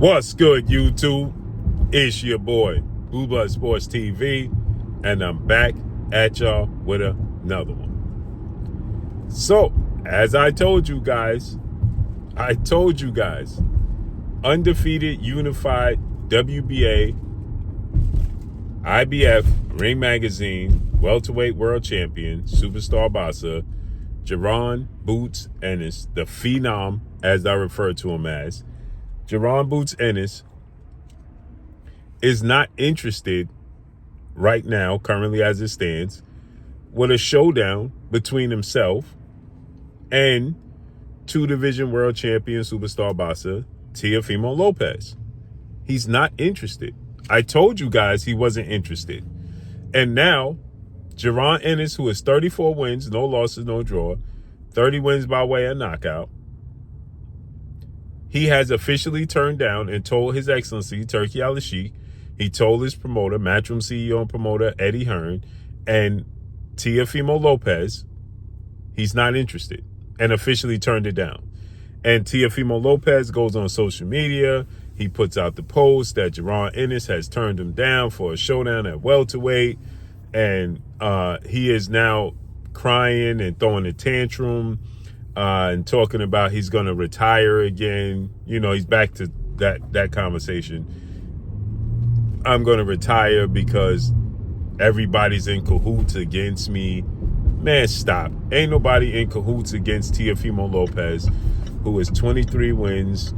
What's good, YouTube? It's your boy, Blue Blood Sports TV, and I'm back at y'all with another one. So, as I told you guys, undefeated, unified WBA, IBF, Ring Magazine, welterweight world champion, superstar boxer, Jaron Boots Ennis, the Phenom, as I refer to him as, Jaron Boots Ennis, is not interested right now, currently as it stands, with a showdown between himself and two-division world champion superstar boxer Teofimo Lopez. He's not interested. I told you guys he wasn't interested. And now, Jaron Ennis, who has 34 wins, no losses, no draw, 30 wins by way of knockout, he has officially turned down and told His Excellency, Turk, he told his promoter, Matchroom CEO and promoter Eddie Hearn, and Teofimo Lopez, he's not interested, and officially turned it down. And Teofimo Lopez goes on social media. He puts out the post that Jaron Ennis has turned him down for a showdown at welterweight, and he is now crying and throwing a tantrum and talking about he's going to retire again. You know, he's back to that conversation. I'm going to retire because everybody's in cahoots against me. Man, stop. Ain't nobody in cahoots against Teofimo Lopez, who has 23 wins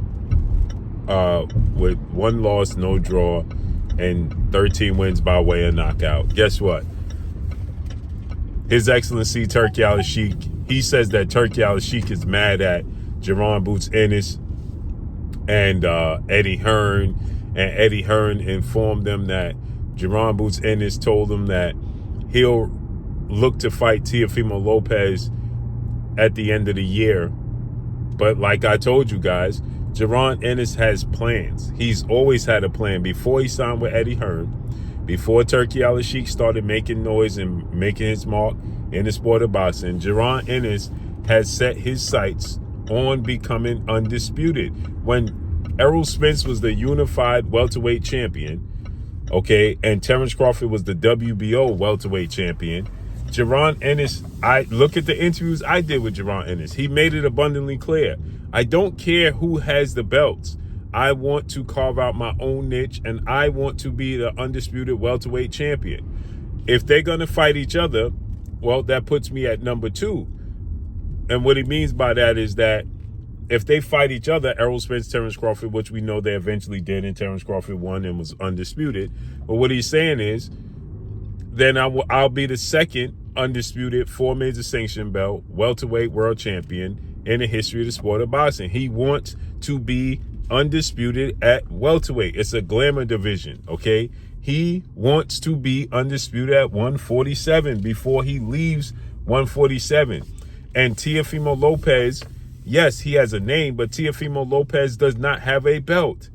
with 1 loss, no draw, and 13 wins by way of knockout. Guess what? His Excellency Turk, he says that Turk is mad at Jaron Boots Ennis and Eddie Hearn. And Eddie Hearn informed them that Jaron Boots Ennis told him that he'll look to fight Teofimo Lopez at the end of the year. But like I told you guys, Jaron Ennis has plans. He's always had a plan. Before he signed with Eddie Hearn, before Turk started making noise and making his mark in the sport of boxing, Jaron Ennis has set his sights on becoming undisputed. When Errol Spence was the unified welterweight champion, okay, and Terrence Crawford was the WBO welterweight champion, Jaron Ennis, I look at the interviews I did with Jaron Ennis. He made it abundantly clear. I don't care who has the belts. I want to carve out my own niche, and I want to be the undisputed welterweight champion. If they're going to fight each other, well, that puts me at number 2. And what he means by that is that if they fight each other, Errol Spence, Terrence Crawford, which we know they eventually did, and Terrence Crawford won and was undisputed. But what he's saying is, then I'll be the second undisputed 4 major sanction belt welterweight world champion in the history of the sport of boxing. He wants to be undisputed at welterweight. It's a glamour division, okay? He wants to be undisputed at 147 before he leaves 147. And Teofimo Lopez, yes, he has a name, but Teofimo Lopez does not have a belt,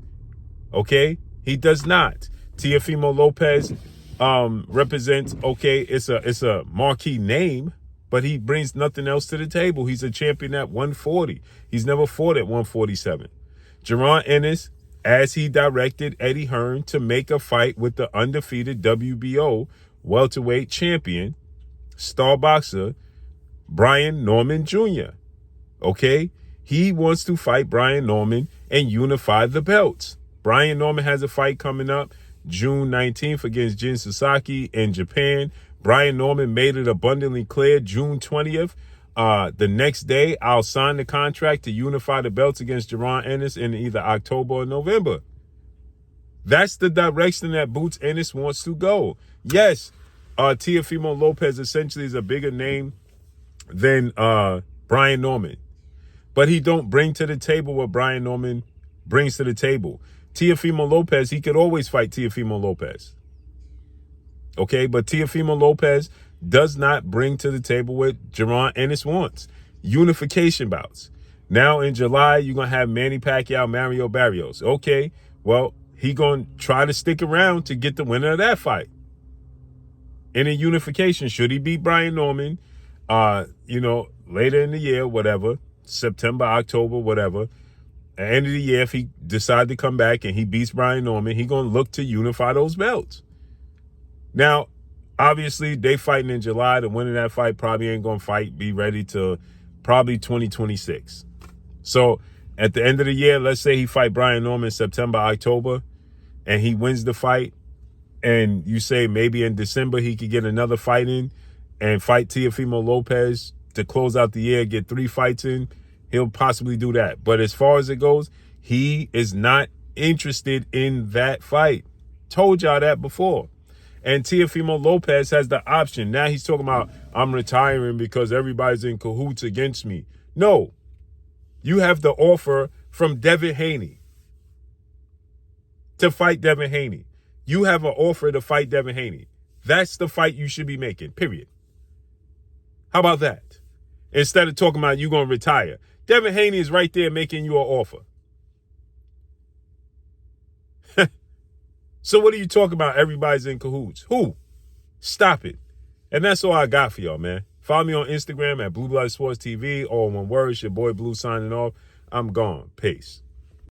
okay? He does not. Teofimo Lopez represents, okay, it's a marquee name, but he brings nothing else to the table. He's a champion at 140. He's never fought at 147. Jaron Ennis, as he directed Eddie Hearn to make a fight with the undefeated WBO welterweight champion, star boxer, Brian Norman Jr., okay? He wants to fight Brian Norman and unify the belts. Brian Norman has a fight coming up June 19th against Jin Sasaki in Japan. Brian Norman made it abundantly clear June 20th. The next day, I'll sign the contract to unify the belts against Jaron Ennis in either October or November. That's the direction that Boots Ennis wants to go. Yes, Teofimo Lopez essentially is a bigger name than Brian Norman. But he don't bring to the table what Brian Norman brings to the table. Teofimo Lopez, he could always fight Teofimo Lopez. Okay, but Teofimo Lopez does not bring to the table what Jaron Ennis wants. Unification bouts. Now in July, you're going to have Manny Pacquiao, Mario Barrios. Okay, well, he going to try to stick around to get the winner of that fight. In a unification, should he beat Brian Norman, later in the year, whatever, September, October, whatever, At the end of the year, if he decide to come back and he beats Brian Norman, he going to look to unify those belts. Now, obviously, they fighting in July. The winner of that fight probably ain't going to be ready to probably 2026. So at the end of the year, let's say he fight Brian Norman in September, October, and he wins the fight, and you say maybe in December he could get another fight in and fight Teofimo Lopez to close out the year, get 3 fights in, he'll possibly do that. But as far as it goes, he is not interested in that fight. Told y'all that before. And Teofimo Lopez has the option. Now he's talking about, I'm retiring because everybody's in cahoots against me. No. You have the offer from Devin Haney to fight Devin Haney. You have an offer to fight Devin Haney. That's the fight you should be making, period. How about that? Instead of talking about you going to retire. Devin Haney is right there making you an offer. So what are you talking about? Everybody's in cahoots. Who? Stop it. And that's all I got for y'all, man. Follow me on Instagram at Blue Blood Sports TV. All one word. It's your boy Blue signing off. I'm gone. Peace.